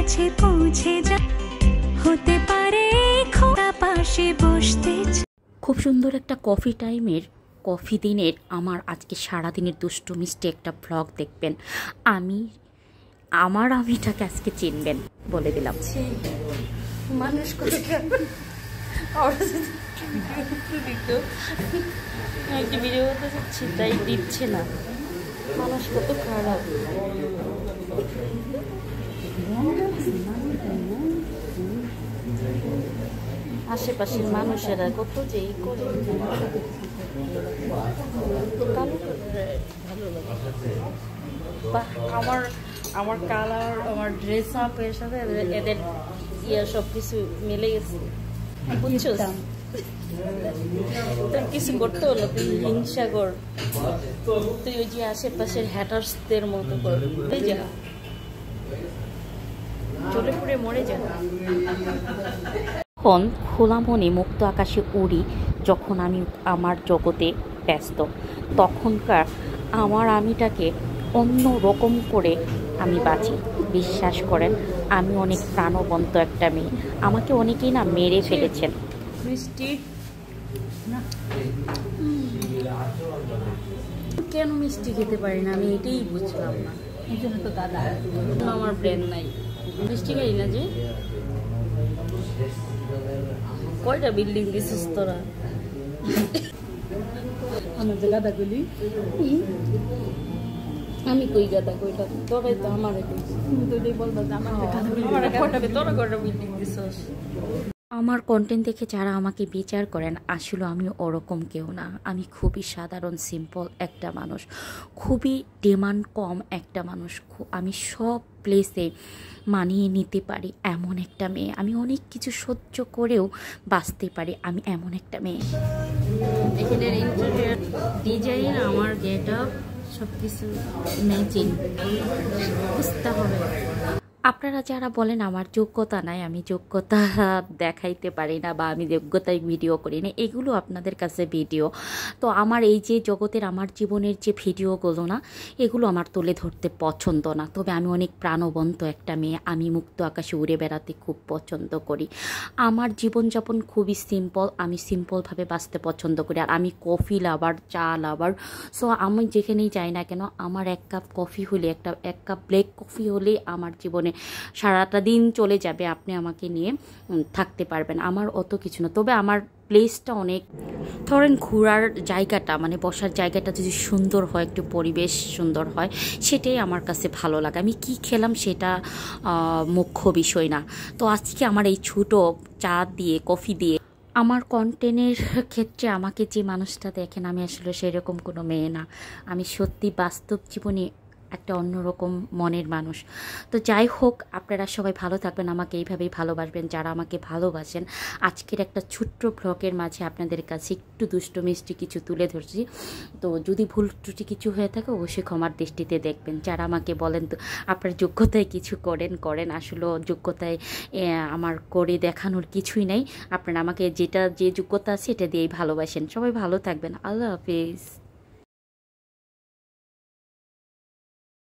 কাছে পৌঁছে যা হতে পারে খোলা পাশে বসতে। খুব সুন্দর একটা কফি টাইমের কফি দিনের আমার আজকে সারাদিনের দুষ্টু মিষ্টি একটা ব্লগ দেখবেন। আমার আমিটাকে আজকে চিনবেন বলে দিলাম। মানুষ একটা ভিডিও করতে চাচ্ছি তাই দিচ্ছে না। মানুষ কত খারাপ। আশেপাশের মানুষেরা কত যে করে আমার আমার কালার আমার ড্রেস আপের সাথে এদের সব কিছু মিলে গেছে, বুঝছো? তোর কিছু করতে হলো, তুই হিংসা কর, তুই ওই যে আশেপাশের হ্যাটার্সদের মতো কর, তুই যা চলে পুড়ে মরে যা। এখন খোলা মনে মুক্ত আকাশে উড়ি যখন আমি আমার জগতে ব্যস্ত, তখনকার আমার আমিটাকে অন্য রকম করে আমি বাঁচি। বিশ্বাস করেন, আমি অনেক প্রাণবন্ত একটা মেয়ে। আমাকে অনেকেই না মেরে ফেলেছেন। মিষ্টি কেন মিষ্টি খেতে পারি না আমি এটাই বুঝলাম না। এই জন্য তো দাদা আমার ব্রেন নাই, মিষ্টি খাই না। যে কয়টা বিল্ডিং দিছিস তোরা? আমার যে গাদা গুলি, আমি কই গাদা কইটা? তোরাই তো আমার বলবো তোরা কয়টা বিল্ডিং দিছিস। আমার কন্টেন্ট দেখে যারা আমাকে বিচার করেন, আসলে আমি ওরকম কেউ না। আমি খুবই সাধারণ সিম্পল একটা মানুষ, খুবই ডিমান্ড কম একটা মানুষ। আমি সব প্লেসে মানিয়ে নিতে পারি এমন একটা মেয়ে। আমি অনেক কিছু সহ্য করেও বাঁচতে পারি, আমি এমন একটা মেয়ে। এখানের ইন্টেরিয়র ডিজাইন, আমার গেট আপ সব কিছু ম্যাচিং, বুঝতে হবে। আপনারা যারা বলেন আমার যোগ্যতা নাই, আমি যোগ্যতা দেখাইতে পারি না বা আমি যোগ্যতায় ভিডিও করি না, এগুলো আপনাদের কাছে ভিডিও। তো আমার এই যে জগতের আমার জীবনের যে ভিডিওগুলো না, এগুলো আমার তুলে ধরতে পছন্দ না। তবে আমি অনেক প্রাণবন্ত একটা মেয়ে। আমি মুক্ত আকাশে উড়ে বেড়াতে খুব পছন্দ করি। আমার জীবনযাপন খুবই সিম্পল, আমি সিম্পলভাবে বাঁচতে পছন্দ করি। আর আমি কফি লাভার, চা লাভার। সো আমি যেখানেই যাই না কেন, আমার এক কাপ কফি হলে, এক কাপ ব্ল্যাক কফি হলে আমার জীবনে সারাটা দিন চলে যাবে। আপনি আমাকে নিয়ে থাকতে পারবেন। আমার অত কিছু না। তবে আমার প্লেসটা অনেক, ধরেন ঘোরার জায়গাটা, মানে বসার জায়গাটা যদি সুন্দর হয়, একটু পরিবেশ সুন্দর হয়, সেটাই আমার কাছে ভালো লাগে। আমি কি খেলাম সেটা মুখ্য বিষয় না। তো আজকে আমার এই ছোটো চা দিয়ে, কফি দিয়ে, আমার কন্টেন্টের ক্ষেত্রে আমাকে যে মানুষটা দেখেন, আমি আসলে সেরকম কোনো মেয়ে না। আমি সত্যি বাস্তব জীবনে একটা অন্যরকম মনের মানুষ। তো যাই হোক, আপনারা সবাই ভালো থাকবেন, আমাকে এইভাবেই ভালোবাসবেন যারা আমাকে ভালোবাসেন। আজকের একটা ছোট্ট ব্লগের মাঝে আপনাদের কাছে একটু দুষ্টু মিষ্টি কিছু তুলে ধরছি। তো যদি ভুল ত্রুটি কিছু হয়ে থাকে অবশ্যই ক্ষমার দৃষ্টিতে দেখবেন। যারা আমাকে বলেন তো আপনার যোগ্যতায় কিছু করেন, আসলে যোগ্যতায় আমার করে দেখানোর কিছুই নাই। আপনারা আমাকে যে যোগ্যতা আছে এটা দিয়েই ভালোবাসেন। সবাই ভালো থাকবেন। আল্লাহ হাফেজ।